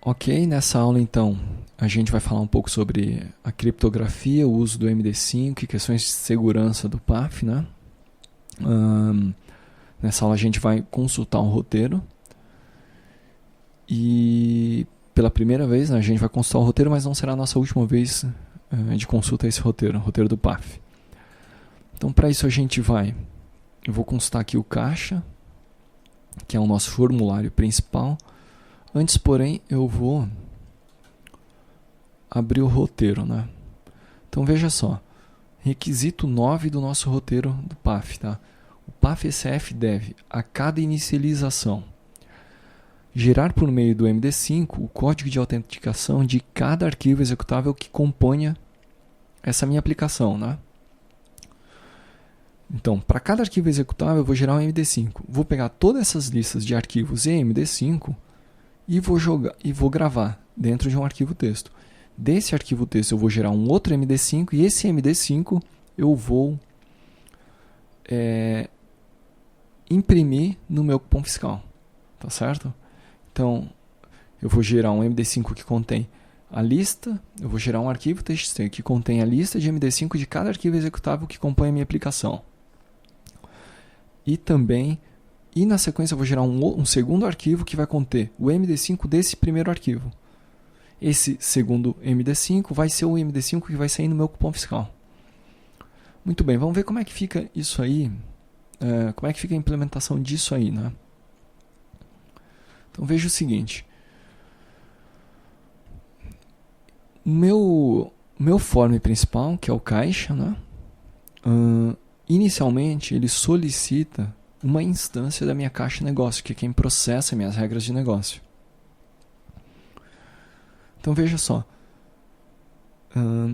Ok, nessa aula então a gente vai falar um pouco sobre a criptografia, o uso do MD5 e questões de segurança do PAF, né? Nessa aula a gente vai consultar um roteiro e pela primeira vez, né, a gente vai consultar o roteiro, mas não será a nossa última vez de consulta a esse roteiro, o roteiro do PAF. Então para isso eu vou consultar aqui o caixa, que é o nosso formulário principal. Antes, porém, eu vou abrir o roteiro, né? Então veja só, requisito 9 do nosso roteiro do PAF, tá? O PAF-SF deve, a cada inicialização, gerar por meio do MD5 o código de autenticação de cada arquivo executável que componha essa minha aplicação, né? Então, para cada arquivo executável eu vou gerar um MD5. Vou pegar todas essas listas de arquivos em MD5 e vou gravar dentro de um arquivo texto. Desse arquivo texto eu vou gerar um outro MD5 e esse MD5 eu vou imprimir no meu cupom fiscal, tá certo? Então, eu vou gerar um MD5 que contém a lista, eu vou gerar um arquivo TXT que contém a lista de MD5 de cada arquivo executável que compõe a minha aplicação. E na sequência eu vou gerar um segundo arquivo que vai conter o MD5 desse primeiro arquivo. Esse segundo MD5 vai ser o MD5 que vai sair no meu cupom fiscal. Muito bem, vamos ver como é que fica isso aí, como é que fica a implementação disso aí, né? Então veja o seguinte, o meu form principal, que é o caixa, né? Inicialmente ele solicita uma instância da minha caixa de negócio, que é quem processa minhas regras de negócio. Então veja só,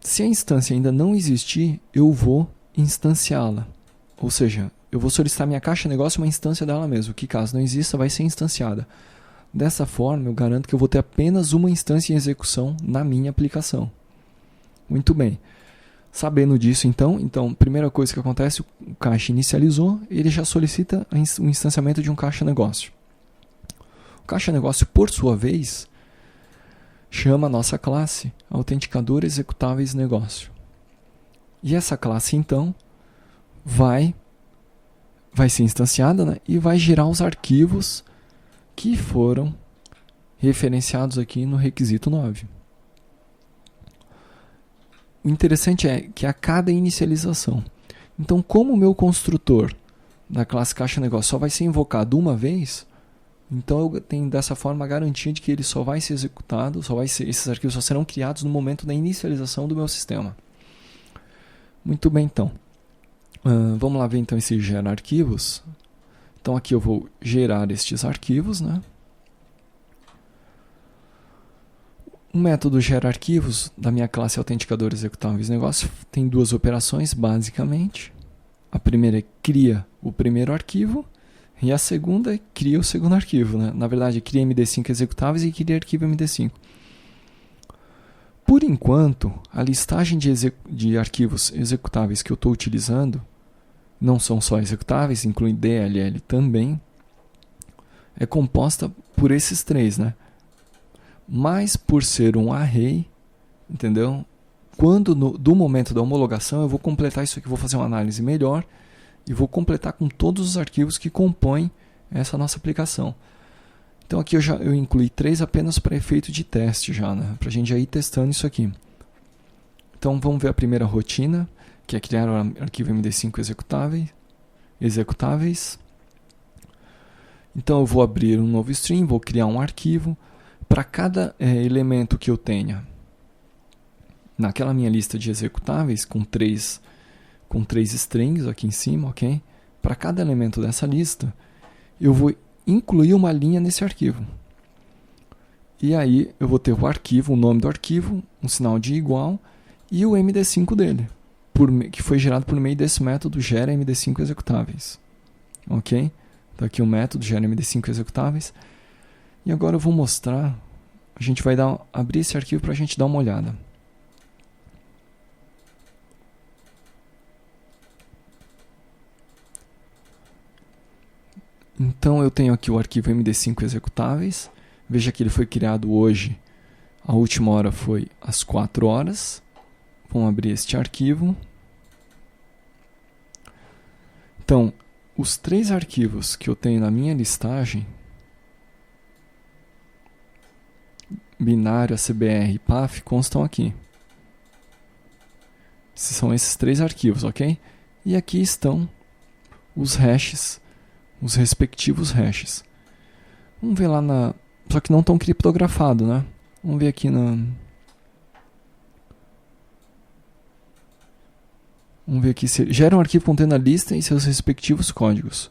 se a instância ainda não existir, eu vou instanciá-la. Ou seja, eu vou solicitar minha caixa de negócio uma instância dela mesmo, que caso não exista vai ser instanciada. Dessa forma eu garanto que eu vou ter apenas uma instância em execução na minha aplicação. Muito bem. Sabendo disso então, primeira coisa que acontece, o caixa inicializou, ele já solicita o instanciamento de um caixa negócio. O caixa negócio, por sua vez, chama a nossa classe autenticador executáveis negócio. E essa classe então vai ser instanciada, né, e vai gerar os arquivos que foram referenciados aqui no requisito 9. O interessante é que a cada inicialização, então como o meu construtor da classe caixa negócio só vai ser invocado uma vez, então eu tenho dessa forma a garantia de que ele só vai ser executado, esses arquivos só serão criados no momento da inicialização do meu sistema. Muito bem, então. Vamos lá ver então esse gera arquivos. Então aqui eu vou gerar estes arquivos, né? O método gera arquivos da minha classe autenticador executáveis negócio tem duas operações, basicamente. A primeira é cria o primeiro arquivo e a segunda é cria o segundo arquivo, né? Na verdade, cria MD5 executáveis e cria arquivo MD5. Por enquanto, a listagem de arquivos executáveis que eu estou utilizando não são só executáveis, inclui DLL também, é composta por esses três, né? Mas por ser um array, entendeu? Do momento da homologação eu vou completar isso aqui, vou fazer uma análise melhor e vou completar com todos os arquivos que compõem essa nossa aplicação. Então aqui eu incluí 3 apenas para efeito de teste já, né? Para a gente já ir testando isso aqui. Então vamos ver a primeira rotina, que é criar o arquivo MD5 executáveis. Então eu vou abrir um novo stream, vou criar um arquivo. Para cada elemento que eu tenha naquela minha lista de executáveis, com três strings aqui em cima, ok? Para cada elemento dessa lista, eu vou incluir uma linha nesse arquivo. E aí eu vou ter o arquivo, o nome do arquivo, um sinal de igual e o MD5 dele, que foi gerado por meio desse método gera MD5 executáveis. Ok? Então aqui o método gera MD5 executáveis. E agora eu vou mostrar, a gente vai abrir esse arquivo para a gente dar uma olhada. Então eu tenho aqui o arquivo MD5 executáveis, Veja que ele foi criado hoje. A última hora foi às 4 horas. Vamos abrir este arquivo. Então, os 3 arquivos que eu tenho na minha listagem, binário, ACBR e PAF, constam aqui. São esses 3 arquivos, ok? E aqui estão os hashes, os respectivos hashes. Vamos ver lá na... Só que não estão criptografados, né? Vamos ver aqui na... Vamos ver aqui se gera um arquivo contendo a lista e seus respectivos códigos.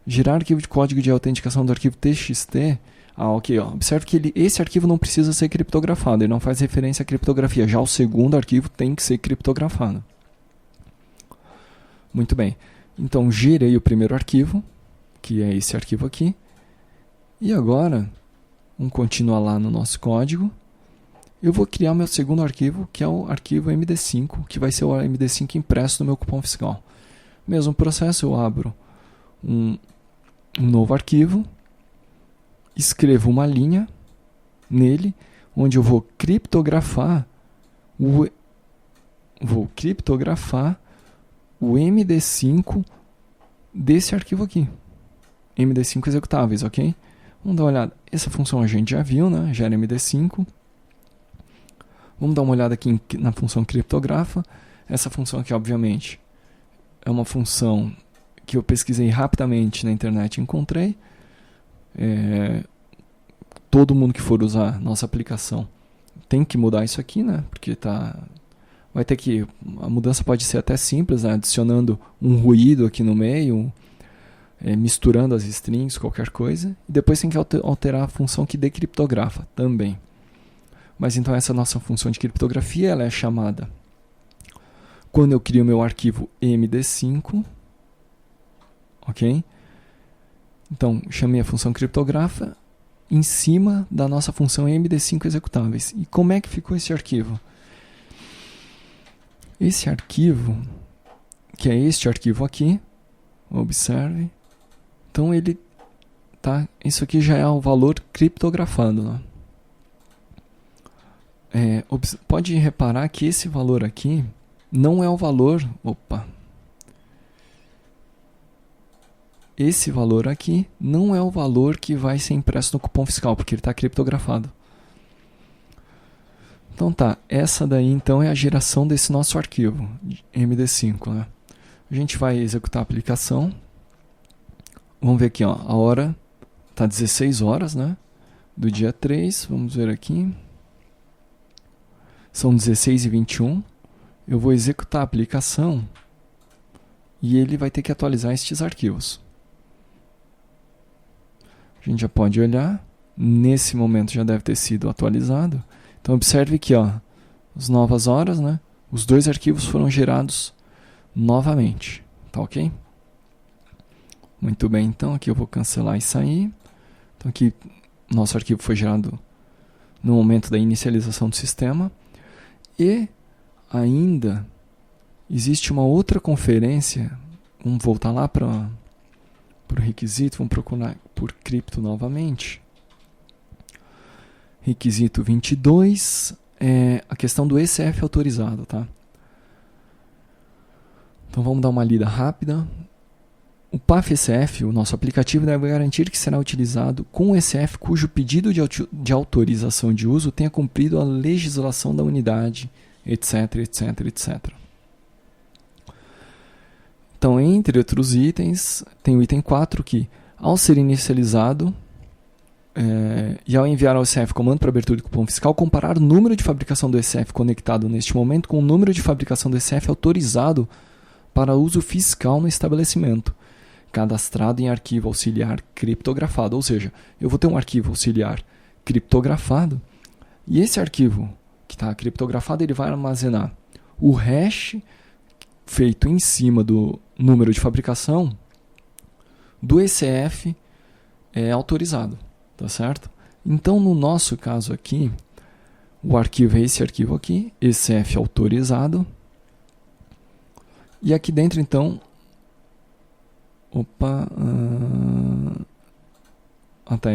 Gerar arquivo de código de autenticação do arquivo TXT. Ok, ó. Observe que esse arquivo não precisa ser criptografado, ele não faz referência à criptografia. Já o segundo arquivo tem que ser criptografado. Muito bem. Então, gerei o primeiro arquivo, que é esse arquivo aqui. E agora, vamos continuar lá no nosso código. Eu vou criar meu segundo arquivo, que é o arquivo MD5, que vai ser o MD5 impresso no meu cupom fiscal. Mesmo processo, eu abro um novo arquivo, escrevo uma linha nele, onde eu vou criptografar o MD5 desse arquivo aqui. MD5 executáveis, ok? Vamos dar uma olhada. Essa função a gente já viu, né? Gera MD5. Vamos dar uma olhada aqui na função criptografa. Essa função aqui, obviamente, é uma função que eu pesquisei rapidamente na internet e encontrei. Todo mundo que for usar nossa aplicação tem que mudar isso aqui, né? Porque vai ter que... A mudança pode ser até simples, né? Adicionando um ruído aqui no meio, misturando as strings, qualquer coisa. E depois tem que alterar a função que decriptografa também. Mas então essa nossa função de criptografia, ela é chamada quando eu crio meu arquivo MD5, ok? Então, chamei a função criptografa em cima da nossa função MD5 executáveis. E como é que ficou esse arquivo? Esse arquivo, que é este arquivo aqui, observe. Então, isso aqui já é o valor criptografado, né? Pode reparar que esse valor aqui não é o valor... Esse valor aqui não é o valor que vai ser impresso no cupom fiscal, porque ele está criptografado. Então tá, essa daí então é a geração desse nosso arquivo, MD5, né? A gente vai executar a aplicação. Vamos ver aqui, ó, a hora está 16 horas, né? Do dia 3, vamos ver aqui. São 16h21. Eu vou executar a aplicação e ele vai ter que atualizar estes arquivos. A gente já pode olhar. Nesse momento já deve ter sido atualizado. Então observe aqui, ó, as novas horas, né? Os 2 arquivos foram gerados novamente. Tá ok? Muito bem, então aqui eu vou cancelar e sair. Então aqui nosso arquivo foi gerado no momento da inicialização do sistema. E ainda existe uma outra conferência. Vamos voltar lá para o requisito. Vamos procurar por cripto novamente. Requisito 22 é a questão do ECF autorizado, tá? Então vamos dar uma lida rápida. O PAF-ECF, o nosso aplicativo, deve garantir que será utilizado com o ECF cujo pedido de autorização de uso tenha cumprido a legislação da unidade, etc, etc, etc. Então, entre outros itens, tem o item 4 que, ao ser inicializado e ao enviar ao ECF comando para abertura de cupom fiscal, comparar o número de fabricação do ECF conectado neste momento com o número de fabricação do ECF autorizado para uso fiscal no estabelecimento, cadastrado em arquivo auxiliar criptografado. Ou seja, eu vou ter um arquivo auxiliar criptografado e esse arquivo que está criptografado, ele vai armazenar o hash feito em cima do número de fabricação do ECF autorizado, tá certo? Então, no nosso caso aqui, o arquivo é esse arquivo aqui, ECF autorizado, e aqui dentro, então, ele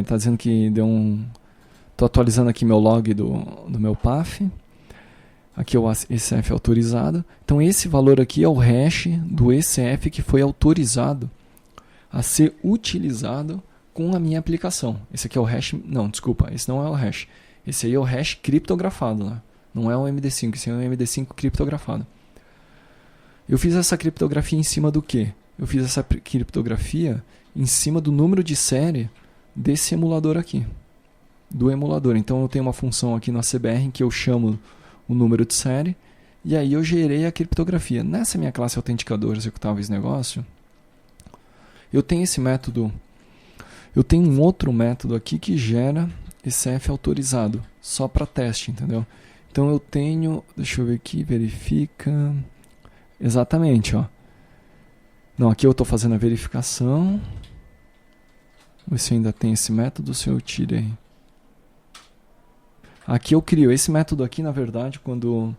está dizendo que deu Estou atualizando aqui meu log do meu PAF. Aqui é o ECF autorizado. Então esse valor aqui é o hash do ECF que foi autorizado a ser utilizado com a minha aplicação. Esse aqui é o hash... Não, desculpa, esse não é o hash. Esse aí é o hash criptografado, né? Não é o MD5, esse é o MD5 criptografado. Eu fiz essa criptografia em cima do quê? Eu fiz essa criptografia em cima do número de série desse emulador aqui. Do emulador. Então eu tenho uma função aqui no ACBR em que eu chamo o número de série e aí eu gerei a criptografia. Nessa minha classe autenticador executável esse negócio, eu tenho esse método, eu tenho um outro método aqui que gera ECF autorizado, só para teste, entendeu? Então eu tenho, deixa eu ver aqui, verifica, exatamente, ó. Não, aqui eu estou fazendo a verificação, vamos ver se ainda tem esse método, se eu tirei. Aqui eu crio esse método aqui, na verdade, quando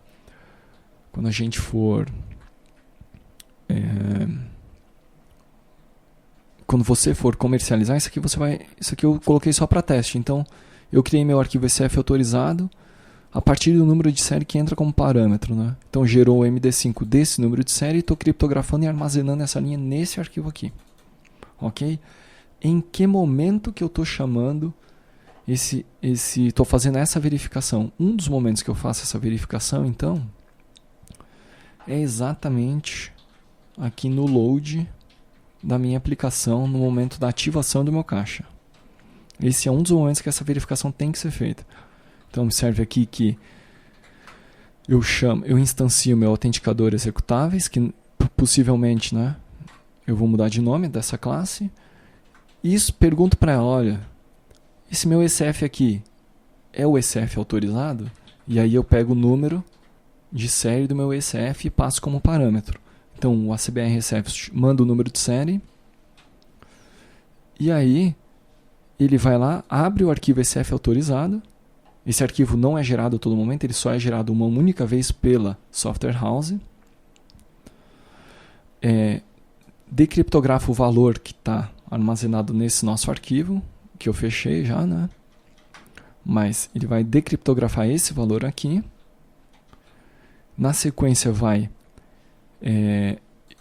a gente for... quando você for comercializar, isso aqui eu coloquei só para teste. Então, eu criei meu arquivo ECF autorizado a partir do número de série que entra como parâmetro, né? Então, gerou o MD5 desse número de série e estou criptografando e armazenando essa linha nesse arquivo aqui. Ok? Em que momento que eu estou chamando estou fazendo essa verificação? Um dos momentos que eu faço essa verificação, então, é exatamente aqui no load da minha aplicação, no momento da ativação do meu caixa. Esse é um dos momentos que essa verificação tem que ser feita. Então, observe aqui que eu instancio meu autenticador executáveis, que possivelmente, né, eu vou mudar de nome dessa classe, e pergunto para ela, olha, esse meu ECF aqui é o ECF autorizado? E aí eu pego o número de série do meu ECF e passo como parâmetro. Então o ACBR ECF manda o número de série e aí ele vai lá, abre o arquivo ECF autorizado. Esse arquivo não é gerado a todo momento, ele só é gerado uma única vez pela software house. Decriptografa o valor que está armazenado nesse nosso arquivo, que eu fechei já, né? Mas ele vai decriptografar esse valor aqui. Na sequência vai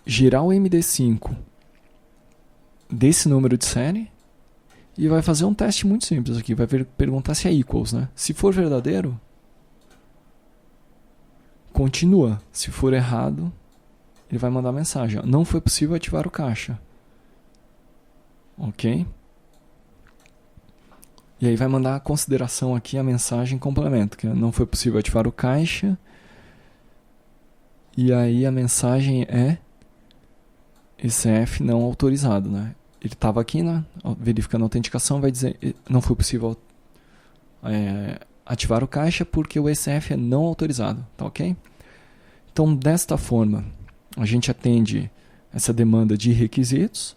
girar o MD5 desse número de série e vai fazer um teste muito simples aqui. Vai perguntar se é equals, né? Se for verdadeiro, continua. Se for errado, ele vai mandar mensagem. Não foi possível ativar o caixa. Ok? E aí vai mandar a consideração aqui, a mensagem complemento, que não foi possível ativar o caixa. E aí a mensagem é ECF não autorizado, né? Ele estava aqui, né, verificando a autenticação, vai dizer não foi possível ativar o caixa porque o ECF é não autorizado, tá ok? Então, desta forma, a gente atende essa demanda de requisitos.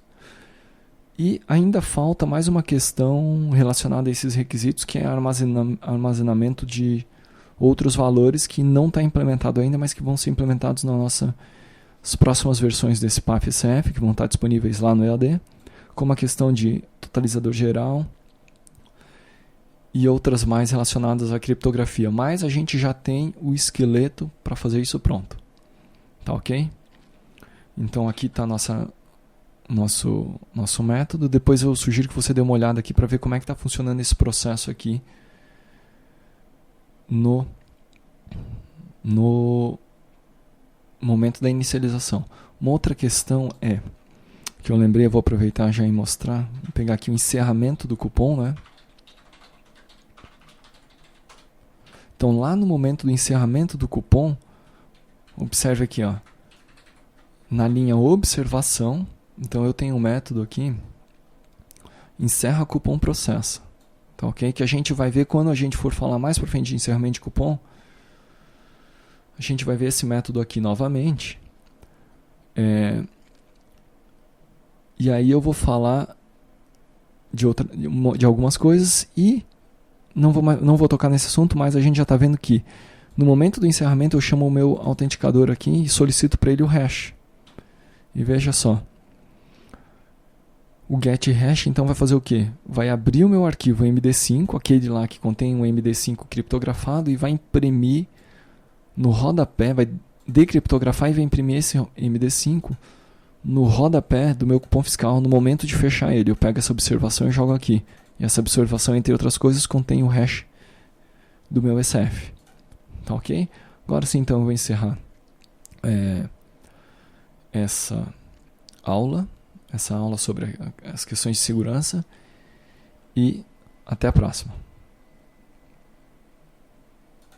E ainda falta mais uma questão relacionada a esses requisitos, que é armazenamento de outros valores que não está implementado ainda, mas que vão ser implementados nas próximas versões desse PAF-ECF, que vão estar disponíveis lá no EAD, como a questão de totalizador geral e outras mais relacionadas à criptografia. Mas a gente já tem o esqueleto para fazer isso pronto. Tá ok? Então aqui está nosso método. Depois eu sugiro que você dê uma olhada aqui para ver como é que está funcionando esse processo aqui no momento da inicialização. Uma outra questão que eu lembrei, eu vou aproveitar já e mostrar, vou pegar aqui o encerramento do cupom, né? Então lá no momento do encerramento do cupom, observe aqui, ó, na linha observação. Então eu tenho um método aqui, encerra cupom processa, tá ok? Que a gente vai ver quando a gente for falar mais para frente de encerramento de cupom, a gente vai ver esse método aqui novamente. E aí eu vou falar de algumas coisas e não vou tocar nesse assunto, mas a gente já está vendo que no momento do encerramento eu chamo o meu autenticador aqui e solicito para ele o hash. E veja só. O getHash então vai fazer o quê? Vai abrir o meu arquivo MD5, aquele lá que contém um MD5 criptografado, e vai imprimir no rodapé, vai decriptografar e vai imprimir esse MD5 no rodapé do meu cupom fiscal no momento de fechar ele. Eu pego essa observação e jogo aqui. E essa observação, entre outras coisas, contém o hash do meu SF. Tá ok? Agora sim, então eu vou encerrar essa aula sobre as questões de segurança, e até a próxima.